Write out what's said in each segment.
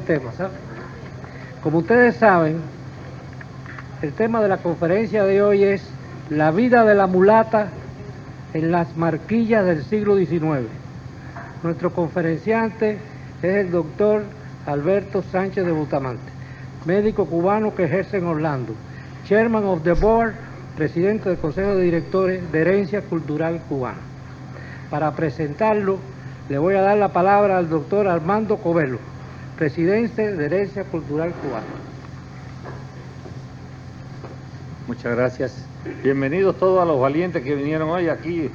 tema, ¿sabes? Como ustedes saben, el tema de la conferencia de hoy es la vida de la mulata en las Marquillas del siglo XIX. Nuestro conferenciante es el doctor Alberto Sánchez de Bustamante, médico cubano que ejerce en Orlando, Chairman of the Board, presidente del Consejo de Directores de Herencia Cultural Cubana. Para presentarlo, le voy a dar la palabra al doctor Armando Covelo, presidente de Herencia Cultural Cubana. Muchas gracias. Bienvenidos todos a los valientes que vinieron hoy. Aquí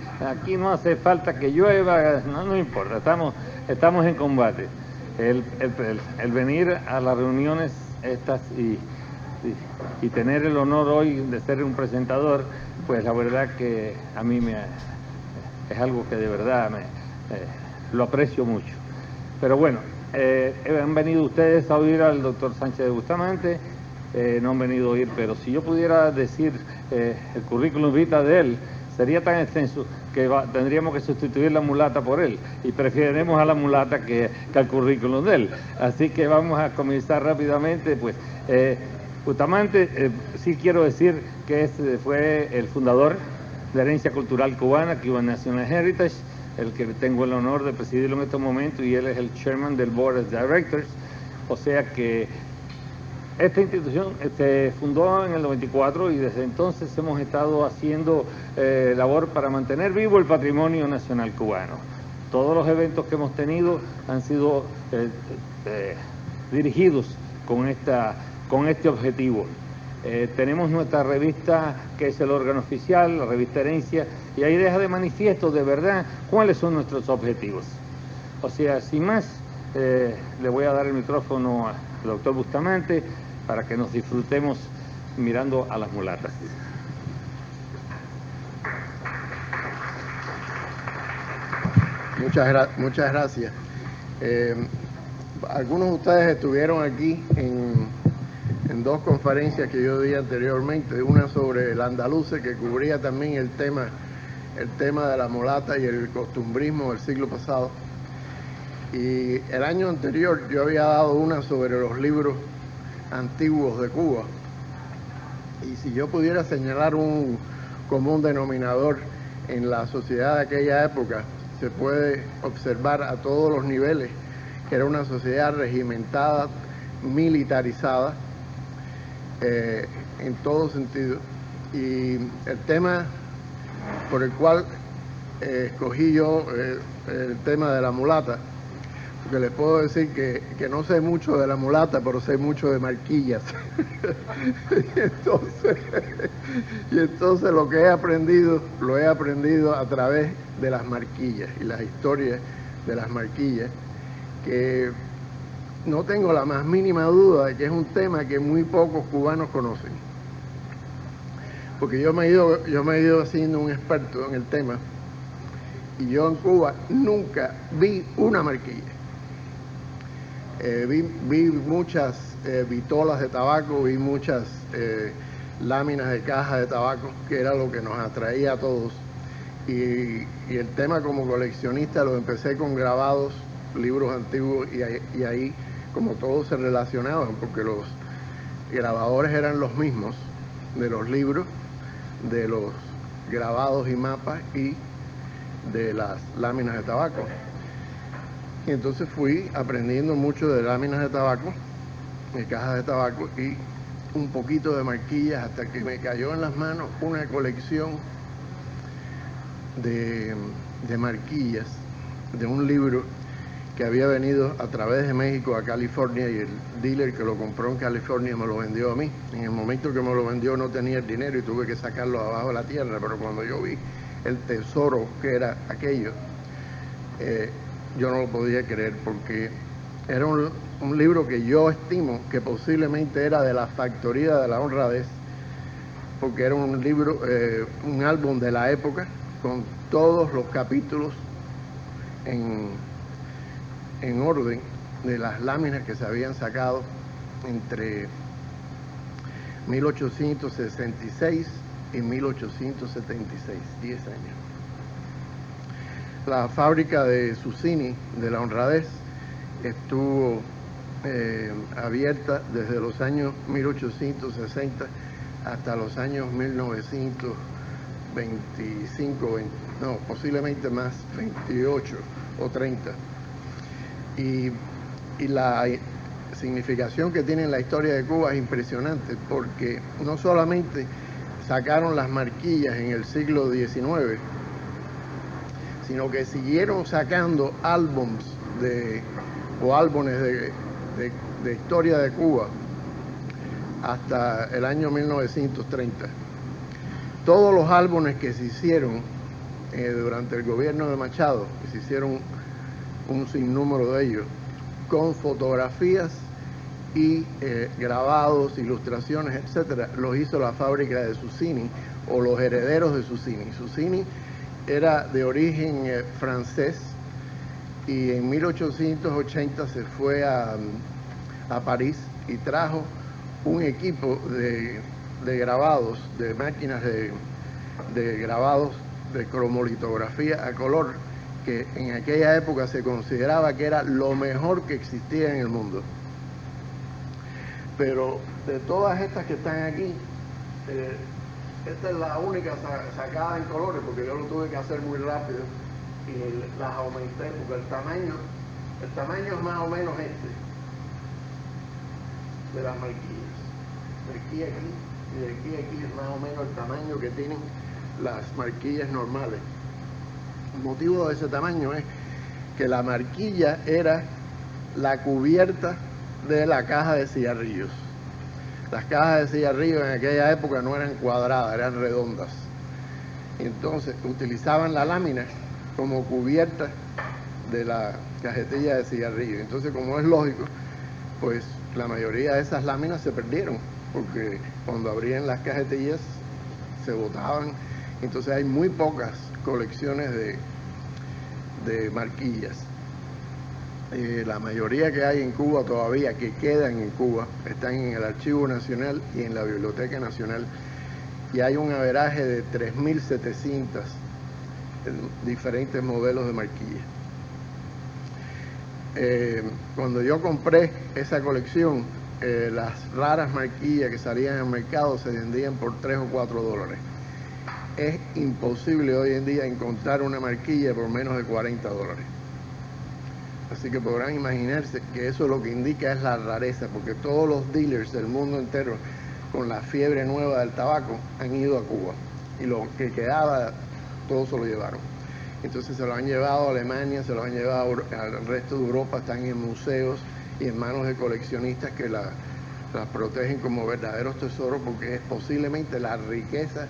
no hace falta que llueva, no importa, estamos en combate. El venir a las reuniones estas y tener el honor hoy de ser un presentador, pues la verdad que a mí es algo que de verdad lo aprecio mucho. Pero bueno, han venido ustedes a oír al doctor Sánchez de Bustamante. No han venido a oír, pero si yo pudiera decir el currículum vitae de él, sería tan extenso que tendríamos que sustituir la mulata por él, y preferiremos a la mulata que al currículum de él. Así que vamos a comenzar rápidamente. Pues Bustamante, sí quiero decir que fue el fundador de Herencia Cultural Cubana, Cuban National Heritage, el que tengo el honor de presidirlo en estos momentos, y él es el chairman del Board of Directors. O sea que esta institución se fundó en el 94 y desde entonces hemos estado haciendo labor para mantener vivo el patrimonio nacional cubano. Todos los eventos que hemos tenido han sido dirigidos con este objetivo. Tenemos nuestra revista, que es el órgano oficial, la revista Herencia, y ahí deja de manifiesto de verdad cuáles son nuestros objetivos. O sea, sin más, le voy a dar el micrófono al doctor Bustamante para que nos disfrutemos mirando a las mulatas. Muchas gracias. Algunos de ustedes estuvieron aquí en dos conferencias que yo di anteriormente, una sobre el andaluce, que cubría también el tema de la mulata y el costumbrismo del siglo pasado. Y el año anterior yo había dado una sobre los libros antiguos de Cuba. Y si yo pudiera señalar un común denominador en la sociedad de aquella época, se puede observar a todos los niveles que era una sociedad regimentada, militarizada, en todo sentido. Y el tema por el cual escogí yo el tema de la mulata, porque les puedo decir que no sé mucho de la mulata, pero sé mucho de Marquillas. y entonces lo que he aprendido, lo he aprendido a través de las Marquillas y las historias de las Marquillas, que no tengo la más mínima duda de que es un tema que muy pocos cubanos conocen. Porque yo me he ido haciendo un experto en el tema, y yo en Cuba nunca vi una Marquilla. Vi muchas vitolas de tabaco, vi muchas láminas de caja de tabaco, que era lo que nos atraía a todos. Y el tema como coleccionista lo empecé con grabados, libros antiguos, y ahí como todos se relacionaban, porque los grabadores eran los mismos de los libros, de los grabados y mapas y de las láminas de tabaco. Y entonces fui aprendiendo mucho de láminas de tabaco, de cajas de tabaco y un poquito de marquillas, hasta que me cayó en las manos una colección de marquillas de un libro que había venido a través de México a California, y el dealer que lo compró en California me lo vendió a mí. En el momento que me lo vendió no tenía el dinero y tuve que sacarlo abajo de la tierra, pero cuando yo vi el tesoro que era aquello, yo no lo podía creer, porque era un libro que yo estimo que posiblemente era de la factoría de la honradez, porque era un libro, un álbum de la época, con todos los capítulos en orden de las láminas que se habían sacado entre 1866 y 1876, 10 años. La fábrica de Susini, de la honradez, estuvo abierta desde los años 1860 hasta los años 1925, no, posiblemente más, 28 o 30. Y la significación que tiene en la historia de Cuba es impresionante, porque no solamente sacaron las marquillas en el siglo XIX, sino que siguieron sacando álbumes álbumes de historia de Cuba hasta el año 1930. Todos los álbumes que se hicieron durante el gobierno de Machado, que se hicieron un sinnúmero de ellos, con fotografías y grabados, ilustraciones, etcétera, los hizo la fábrica de Susini o los herederos de Susini. Susini era de origen francés y en 1880 se fue a París y trajo un equipo de grabados, de máquinas de grabados de cromolitografía a color, que en aquella época se consideraba que era lo mejor que existía en el mundo. Pero de todas estas que están aquí, esta es la única sacada en colores, porque yo lo tuve que hacer muy rápido y las aumenté, porque el tamaño es más o menos este de las marquillas. De aquí a aquí y de aquí a aquí es más o menos el tamaño que tienen las marquillas normales. El motivo de ese tamaño es que la marquilla era la cubierta de la caja de cigarrillos. Las cajas de cigarrillos en aquella época no eran cuadradas, eran redondas. Entonces utilizaban la lámina como cubierta de la cajetilla de cigarrillos. Entonces, como es lógico, pues la mayoría de esas láminas se perdieron, porque cuando abrían las cajetillas se botaban. Entonces hay muy pocas colecciones de marquillas. La mayoría que hay en Cuba todavía, que quedan en Cuba, están en el Archivo Nacional y en la Biblioteca Nacional, y hay un averaje de 3.700 diferentes modelos de marquillas. Cuando yo compré esa colección, las raras marquillas que salían al mercado se vendían por $3 o $4. Es imposible hoy en día encontrar una marquilla por menos de $40. Así que podrán imaginarse que eso lo que indica es la rareza, porque todos los dealers del mundo entero con la fiebre nueva del tabaco han ido a Cuba, y lo que quedaba todo se lo llevaron. Entonces se lo han llevado a Alemania, se lo han llevado al resto de Europa, están en museos y en manos de coleccionistas que las protegen como verdaderos tesoros, porque es posiblemente la riqueza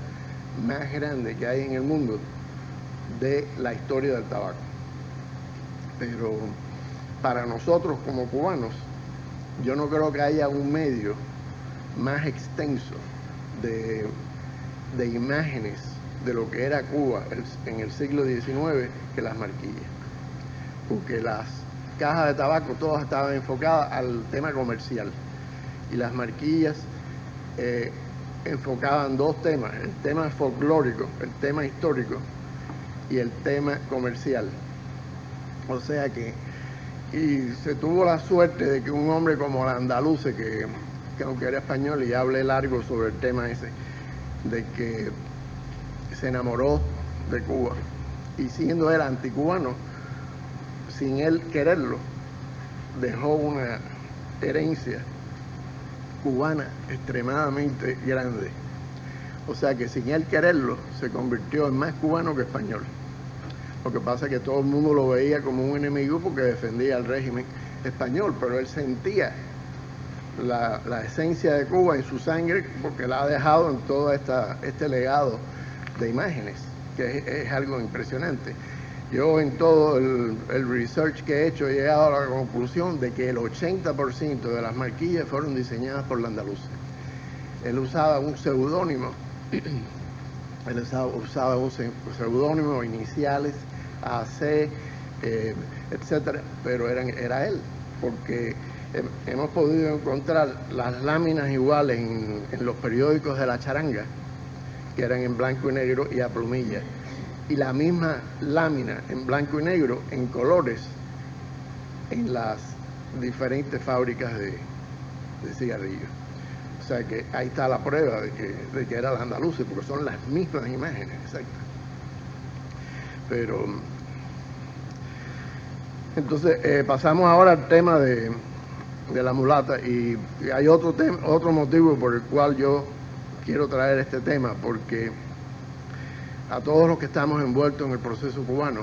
más grande que hay en el mundo de la historia del tabaco. Pero para nosotros como cubanos, yo no creo que haya un medio más extenso de imágenes de lo que era Cuba en el siglo XIX que las marquillas, porque las cajas de tabaco todas estaban enfocadas al tema comercial y las marquillas enfocaban dos temas: el tema folclórico, el tema histórico y el tema comercial. O sea que, y se tuvo la suerte de que un hombre como Landaluce, que aunque era español y hable largo sobre el tema ese, de que se enamoró de Cuba, y siendo él anticubano, sin él quererlo, dejó una herencia cubana extremadamente grande. O sea que sin él quererlo, se convirtió en más cubano que español. Lo que pasa es que todo el mundo lo veía como un enemigo porque defendía al régimen español, pero él sentía la esencia de Cuba en su sangre, porque la ha dejado en todo este legado de imágenes, que es algo impresionante. Yo en todo el research que he hecho he llegado a la conclusión de que el 80% de las marquillas fueron diseñadas por Landaluce. Él usaba un seudónimo, iniciales, AC, etcétera, pero era él, porque hemos podido encontrar las láminas iguales en los periódicos de la charanga, que eran en blanco y negro y a plumilla, y la misma lámina en blanco y negro en colores en las diferentes fábricas de cigarrillos. O sea que ahí está la prueba de que eran los andaluces, porque son las mismas imágenes, exactas. Pero entonces pasamos ahora al tema de la mulata, y hay otro motivo por el cual yo quiero traer este tema, porque a todos los que estamos envueltos en el proceso cubano,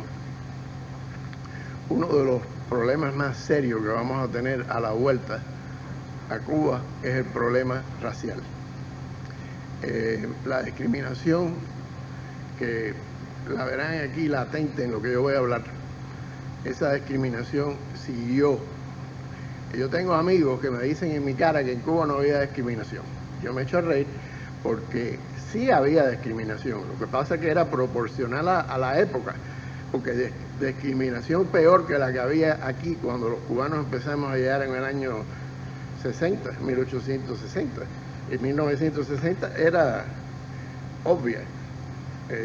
uno de los problemas más serios que vamos a tener a la vuelta a Cuba es el problema racial. La discriminación, que la verán aquí latente en lo que yo voy a hablar, esa discriminación siguió. Yo tengo amigos que me dicen en mi cara que en Cuba no había discriminación. Yo me echo a reír porque sí había discriminación. Lo que pasa es que era proporcional a la época, porque discriminación peor que la que había aquí cuando los cubanos empezamos a llegar en el año 60, 1860. En 1960 era obvia.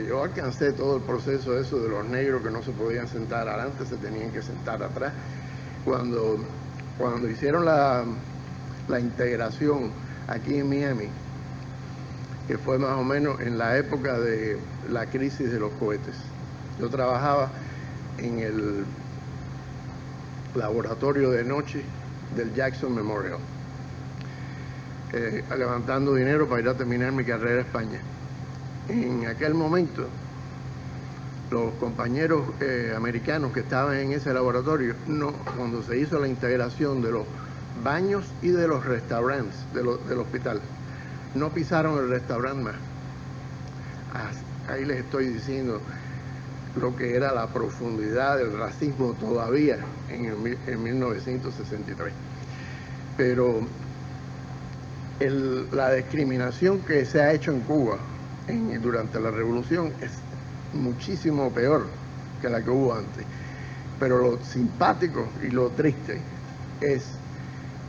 Yo alcancé todo el proceso eso de los negros que no se podían sentar adelante, se tenían que sentar atrás. Cuando hicieron la integración aquí en Miami, que fue más o menos en la época de la crisis de los cohetes. Yo trabajaba en el laboratorio de noche del Jackson Memorial, levantando dinero para ir a terminar mi carrera en España. En aquel momento, los compañeros americanos que estaban en ese laboratorio, cuando se hizo la integración de los baños y de los restaurantes del hospital, no pisaron el restaurante más. Ahí les estoy diciendo lo que era la profundidad del racismo todavía en 1963. Pero la discriminación que se ha hecho en Cuba durante la revolución es muchísimo peor que la que hubo antes. Pero lo simpático y lo triste es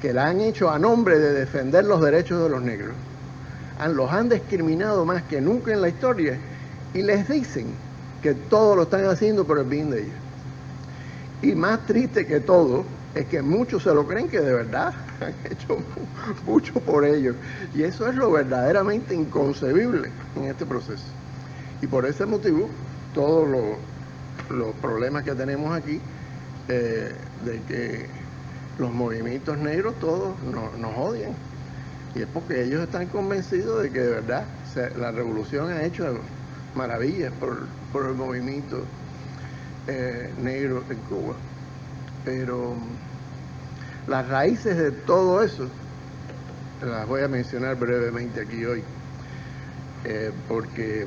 que la han hecho a nombre de defender los derechos de los negros. Los han discriminado más que nunca en la historia y les dicen que todo lo están haciendo por el bien de ellos. Y más triste que todo es que muchos se lo creen que de verdad han hecho mucho por ellos. Y eso es lo verdaderamente inconcebible en este proceso. Y por ese motivo, todos los problemas que tenemos aquí, de que los movimientos negros todos nos odian. Y es porque ellos están convencidos de que de verdad la revolución ha hecho maravillas por el movimiento negro en Cuba. Pero las raíces de todo eso las voy a mencionar brevemente aquí hoy, porque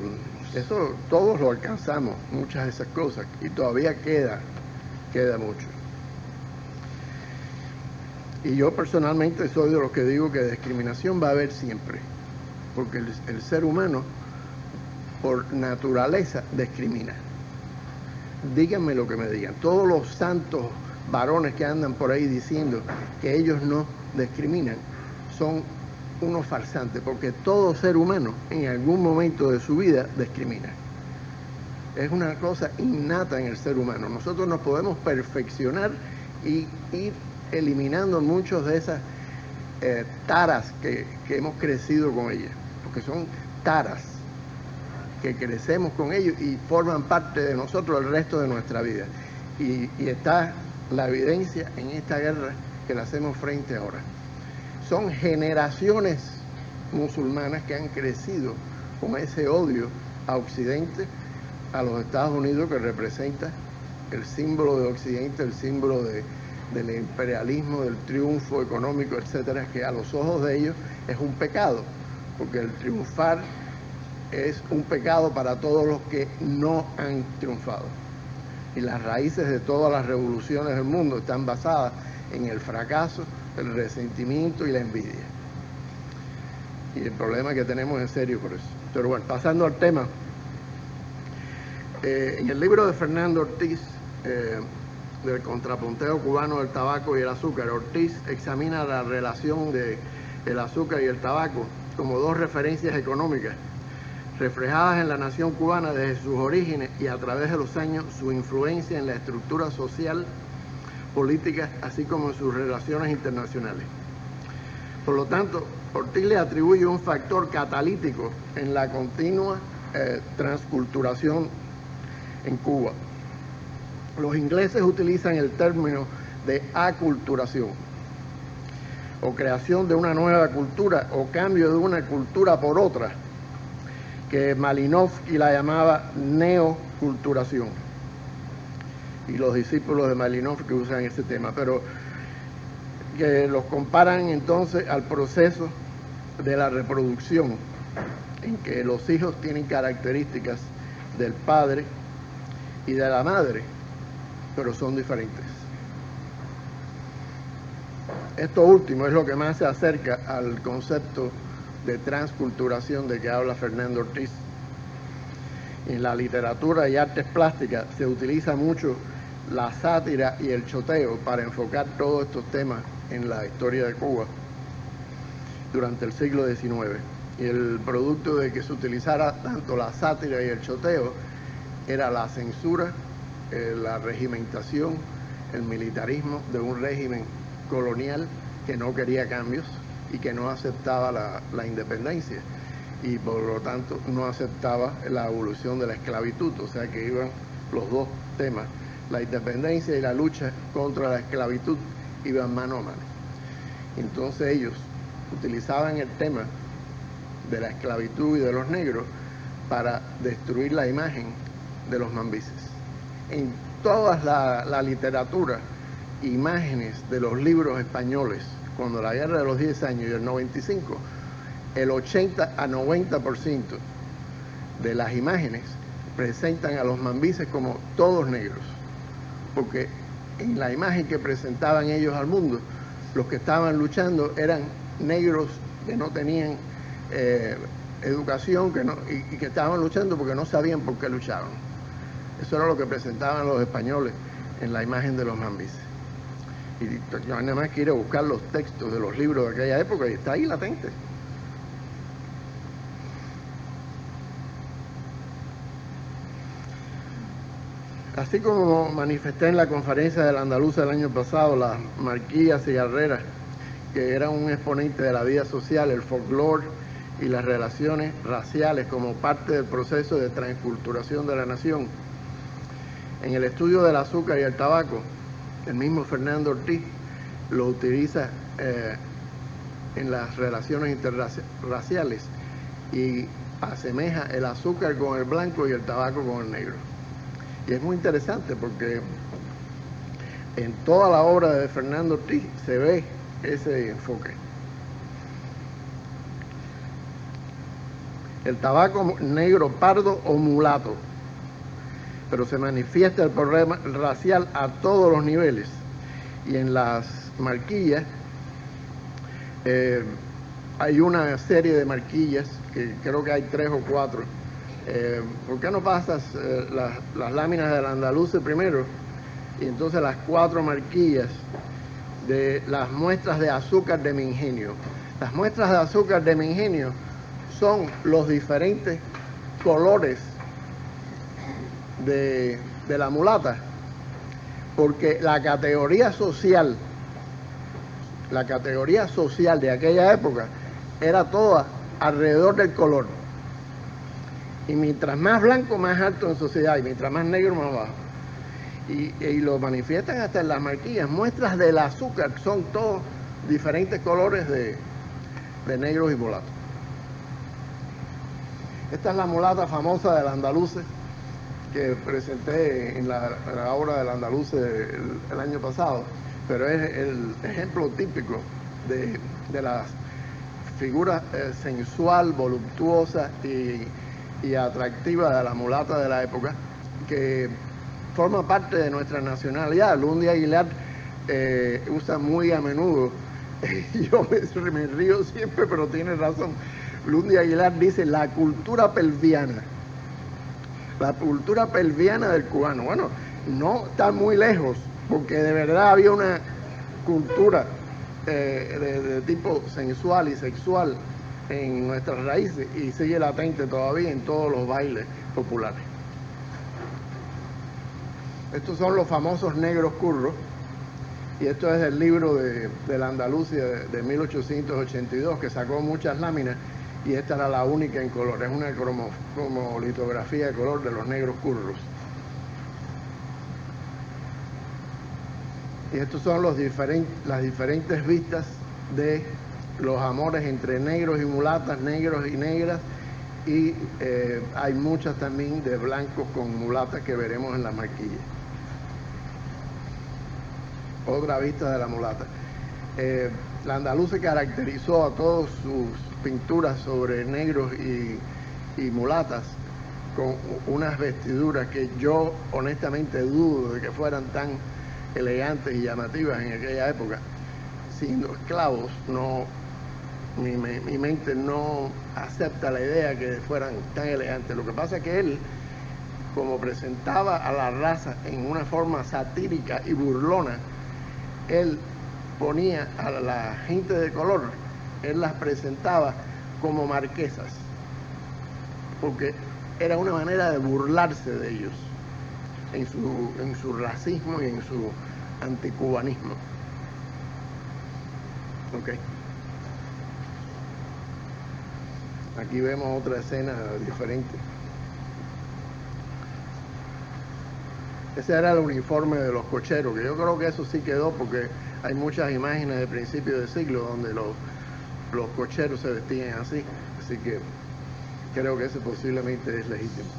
eso todos lo alcanzamos, muchas de esas cosas, y todavía queda mucho. Y yo personalmente soy de los que digo que discriminación va a haber siempre, porque el ser humano por naturaleza discrimina. Díganme lo que me digan. Todos los santos varones que andan por ahí diciendo que ellos no discriminan son unos farsantes, porque todo ser humano en algún momento de su vida discrimina. Es una cosa innata en el ser humano. Nosotros nos podemos perfeccionar y ir eliminando muchas de esas taras que hemos crecido con ellas, porque son taras que crecemos con ellos y forman parte de nosotros el resto de nuestra vida. Y está la evidencia en esta guerra que la hacemos frente ahora. Son generaciones musulmanas que han crecido con ese odio a Occidente, a los Estados Unidos, que representa el símbolo de Occidente, el símbolo del imperialismo, del triunfo económico, etcétera, que a los ojos de ellos es un pecado, porque el triunfar es un pecado para todos los que no han triunfado. Y las raíces de todas las revoluciones del mundo están basadas en el fracaso, el resentimiento y la envidia. Y el problema que tenemos es serio por eso. Pero bueno, pasando al tema, en el libro de Fernando Ortiz, del contrapunteo cubano del tabaco y el azúcar, Ortiz examina la relación del azúcar y el tabaco como dos referencias económicas reflejadas en la nación cubana desde sus orígenes y a través de los años su influencia en la estructura social, política, así como en sus relaciones internacionales. Por lo tanto, Ortiz le atribuye un factor catalítico en la continua transculturación en Cuba. Los ingleses utilizan el término de aculturación, o creación de una nueva cultura, o cambio de una cultura por otra, que Malinowski la llamaba neoculturación. Y los discípulos de Malinowski usan ese tema, pero que los comparan entonces al proceso de la reproducción, en que los hijos tienen características del padre y de la madre, pero son diferentes. Esto último es lo que más se acerca al concepto de transculturación de que habla Fernando Ortiz. En la literatura y artes plásticas se utiliza mucho la sátira y el choteo para enfocar todos estos temas en la historia de Cuba durante el siglo XIX. Y el producto de que se utilizara tanto la sátira y el choteo era la censura, la regimentación, el militarismo de un régimen colonial que no quería cambios y que no aceptaba la independencia, y por lo tanto no aceptaba la abolición de la esclavitud. O sea que iban los dos temas, la independencia y la lucha contra la esclavitud, iban mano a mano. Entonces ellos utilizaban el tema de la esclavitud y de los negros para destruir la imagen de los mambises. En toda la literatura, imágenes de los libros españoles, cuando la Guerra de los 10 años y el 95, el 80 a 90% de las imágenes presentan a los mambises como todos negros, porque en la imagen que presentaban ellos al mundo, los que estaban luchando eran negros que no tenían educación, y que estaban luchando porque no sabían por qué luchaban. Eso era lo que presentaban los españoles en la imagen de los mambises. Y yo nada más quiero buscar los textos de los libros de aquella época y está ahí latente. Así como manifesté en la conferencia de la Andaluza del año pasado, las marquillas cigarreras, que eran un exponente de la vida social, el folclore y las relaciones raciales como parte del proceso de transculturación de la nación. En el estudio del azúcar y el tabaco, el mismo Fernando Ortiz lo utiliza en las relaciones interraciales y asemeja el azúcar con el blanco y el tabaco con el negro. Y es muy interesante porque en toda la obra de Fernando Ortiz se ve ese enfoque. El tabaco negro, pardo o mulato, pero se manifiesta el problema racial a todos los niveles. Y en las marquillas hay una serie de marquillas, que creo que hay 3 o 4. ¿Por qué no pasas las láminas del Andaluce primero? Y entonces las 4 marquillas de las muestras de azúcar de mi ingenio. Las muestras de azúcar de mi ingenio son los diferentes colores de la mulata, porque la categoría social de aquella época era toda alrededor del color, y mientras más blanco, más alto en sociedad, y mientras más negro, más bajo, y lo manifiestan hasta en las marquillas. Muestras del azúcar son todos diferentes colores de negros y mulatos. Esta es la mulata famosa del Andaluce que presenté en la obra del Andaluce el año pasado, pero es el ejemplo típico de la figura sensual, voluptuosa y atractiva de la mulata de la época, que forma parte de nuestra nacionalidad. Lundy Aguilar usa muy a menudo, yo me río siempre, pero tiene razón. Lundy Aguilar dice la cultura pelviana del cubano. Bueno, no está muy lejos, porque de verdad había una cultura de tipo sensual y sexual en nuestras raíces, y sigue latente todavía en todos los bailes populares. Estos son los famosos negros curros, Y esto es el libro de la Andalucía de 1882, que sacó muchas láminas, y esta era la única en color. Es una cromolitografía de color de los negros curros. Y estos son las diferentes vistas de los amores entre negros y mulatas, negros y negras, y hay muchas también de blancos con mulatas que veremos en las marquillas. Otra vista de la mulata. La Andalucía caracterizó a todas sus pinturas sobre negros y mulatas con unas vestiduras que yo honestamente dudo de que fueran tan elegantes y llamativas en aquella época. Siendo esclavos, mi mente no acepta la idea que fueran tan elegantes. Lo que pasa es que él, como presentaba a la raza en una forma satírica y burlona, él ponía a la gente de color, él las presentaba como marquesas, porque era una manera de burlarse de ellos en su racismo y en su anticubanismo. Okay. Aquí vemos otra escena diferente. Ese era el uniforme de los cocheros, que yo creo que eso sí quedó, porque hay muchas imágenes de principios de siglo donde los cocheros se vestían así que creo que ese posiblemente es legítimo.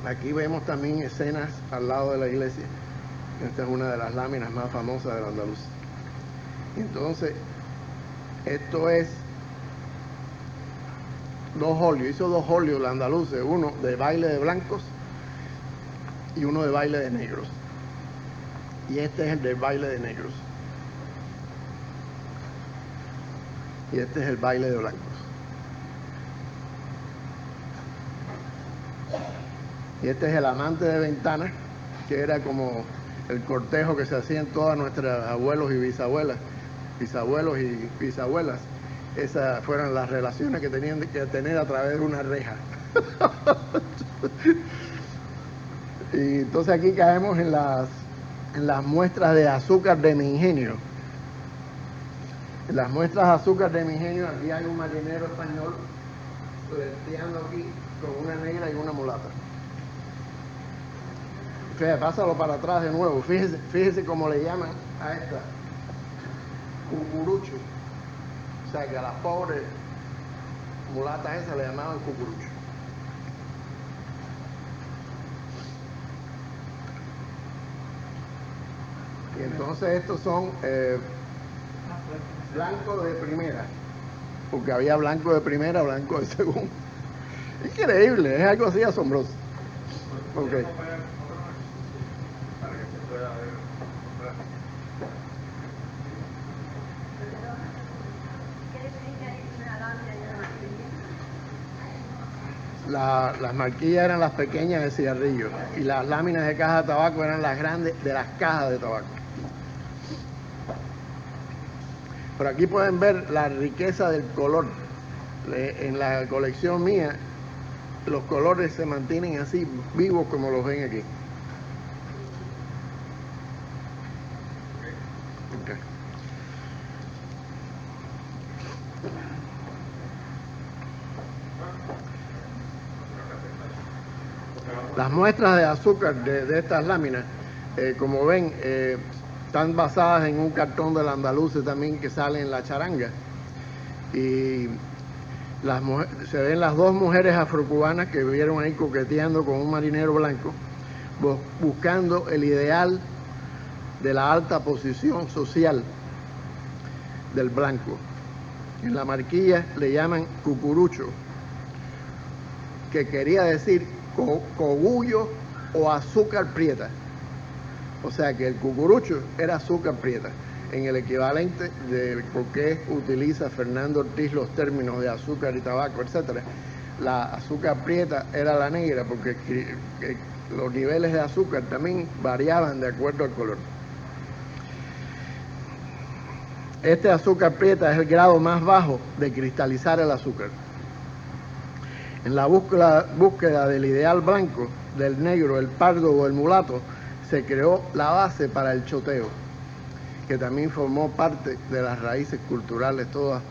Aquí vemos también escenas al lado de la iglesia. Esta es una de las láminas más famosas de la Andalucía. Entonces, esto es dos óleos, hizo dos óleos la Andalucía, uno de baile de blancos y uno de baile de negros. Y este es el del baile de negros. Y este es el baile de blancos. Y este es el amante de ventana, que era como el cortejo que se hacía en todas nuestras abuelos y bisabuelas, bisabuelos y bisabuelas. Esas fueron las relaciones que tenían que tener a través de una reja. Y entonces aquí caemos en las muestras de azúcar de mi ingenio. En las muestras de azúcar de mi ingenio, aquí hay un marinero español fleteando aquí con una negra y una mulata. Fíjate, pásalo para atrás de nuevo. Fíjese cómo le llaman a esta cucurucho. O sea, que a las pobres mulatas esas le llamaban cucurucho. Y entonces estos son blancos de primera, porque había blanco de primera, blanco de segunda. Increíble, es algo así asombroso. Okay. Las marquillas eran las pequeñas de cigarrillos y las láminas de caja de tabaco eran las grandes de las cajas de tabaco. Por aquí pueden ver la riqueza del color. En la colección mía, los colores se mantienen así vivos como los ven aquí. Okay. Las muestras de azúcar de estas láminas, como ven, están basadas en un cartón del Andalucía también que sale en la charanga. Y se ven las dos mujeres afrocubanas que vivieron ahí coqueteando con un marinero blanco, buscando el ideal de la alta posición social del blanco. En la marquilla le llaman cucurucho, que quería decir cogullo o azúcar prieta. O sea que el cucurucho era azúcar prieta, en el equivalente de por qué utiliza Fernando Ortiz los términos de azúcar y tabaco, etc. La azúcar prieta era la negra, porque los niveles de azúcar también variaban de acuerdo al color. Este azúcar prieta es el grado más bajo de cristalizar el azúcar. En la búsqueda del ideal blanco, del negro, el pardo o el mulato, se creó la base para el choteo, que también formó parte de las raíces culturales todas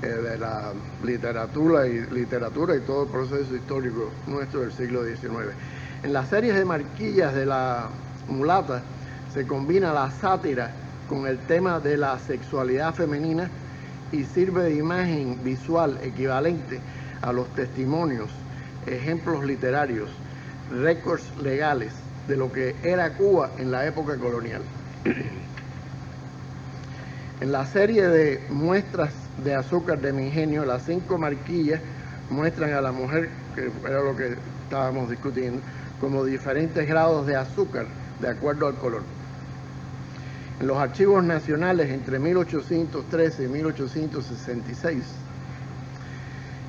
de la literatura y todo el proceso histórico nuestro del siglo XIX. En las series de marquillas de la mulata se combina la sátira con el tema de la sexualidad femenina y sirve de imagen visual equivalente a los testimonios, ejemplos literarios, récords legales de lo que era Cuba en la época colonial. En la serie de muestras de azúcar de mi ingenio, las 5 marquillas muestran a la mujer, que era lo que estábamos discutiendo, como diferentes grados de azúcar de acuerdo al color. En los archivos nacionales entre 1813 y 1866,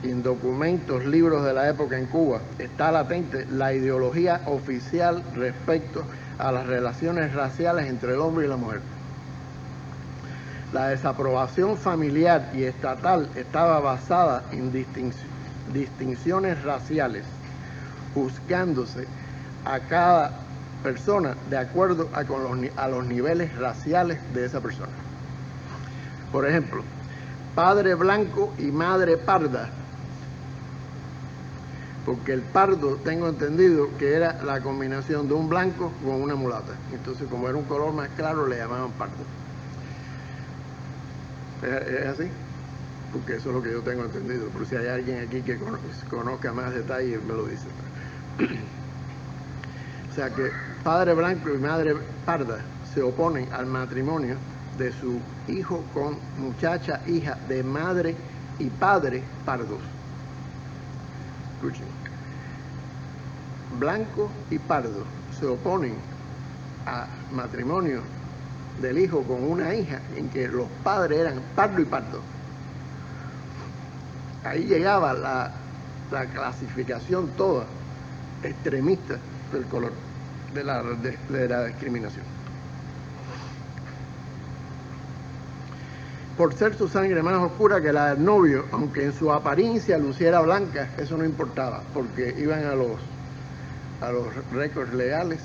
y en documentos, libros de la época en Cuba, está latente la ideología oficial respecto a las relaciones raciales entre el hombre y la mujer. La desaprobación familiar y estatal estaba basada en distinciones raciales, juzgándose a cada persona de acuerdo a los niveles raciales de esa persona. Por ejemplo, padre blanco y madre parda, porque el pardo tengo entendido que era la combinación de un blanco con una mulata. Entonces, como era un color más claro, le llamaban pardo. ¿Es así? Porque eso es lo que yo tengo entendido. Pero si hay alguien aquí que conozca más detalles, me lo dice. O sea que padre blanco y madre parda se oponen al matrimonio de su hijo con muchacha hija de madre y padre pardos. Escuchen. Blanco y pardo se oponen a matrimonio del hijo con una hija en que los padres eran pardo y pardo. Ahí llegaba la clasificación toda extremista del color, de la discriminación. Por ser su sangre más oscura que la del novio, aunque en su apariencia luciera blanca, eso no importaba, porque iban a los récords legales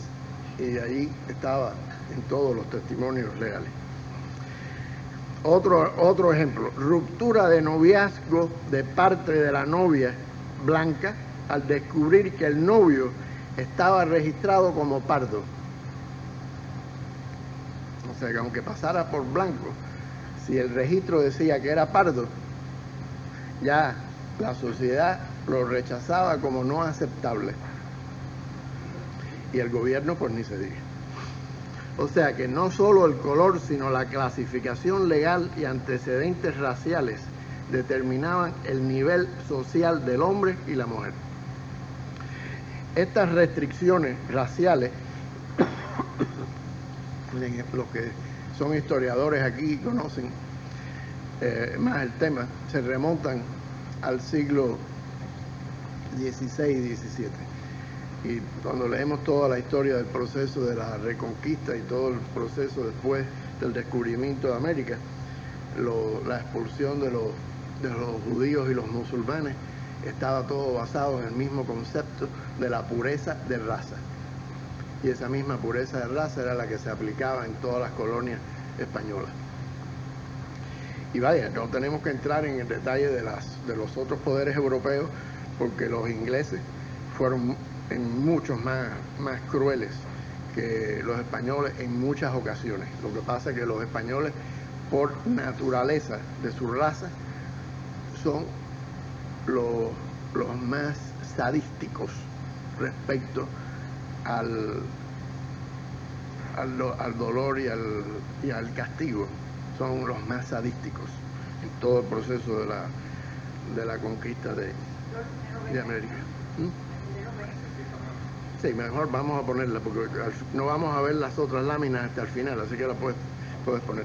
y ahí estaba en todos los testimonios legales. Otro ejemplo, ruptura de noviazgo de parte de la novia blanca al descubrir que el novio estaba registrado como pardo. O sea que aunque pasara por blanco, si el registro decía que era pardo, ya la sociedad lo rechazaba como no aceptable. Y el gobierno pues ni se diga. O sea que no solo el color, sino la clasificación legal y antecedentes raciales determinaban el nivel social del hombre y la mujer. Estas restricciones raciales, los que son historiadores aquí conocen más el tema, se remontan al siglo XVI y XVII. Y cuando leemos toda la historia del proceso de la reconquista y todo el proceso después del descubrimiento de América, la expulsión de los judíos y los musulmanes, estaba todo basado en el mismo concepto de la pureza de raza. Y esa misma pureza de raza era la que se aplicaba en todas las colonias españolas. Y vaya, no tenemos que entrar en el detalle de los otros poderes europeos, porque los ingleses fueron en muchos más crueles que los españoles en muchas ocasiones. Lo que pasa es que los españoles, por naturaleza de su raza, son los más sadísticos respecto al dolor y al castigo. Son los más sadísticos en todo el proceso de la conquista de América. Sí, mejor vamos a ponerla porque no vamos a ver las otras láminas hasta el final, así que la puedes poner.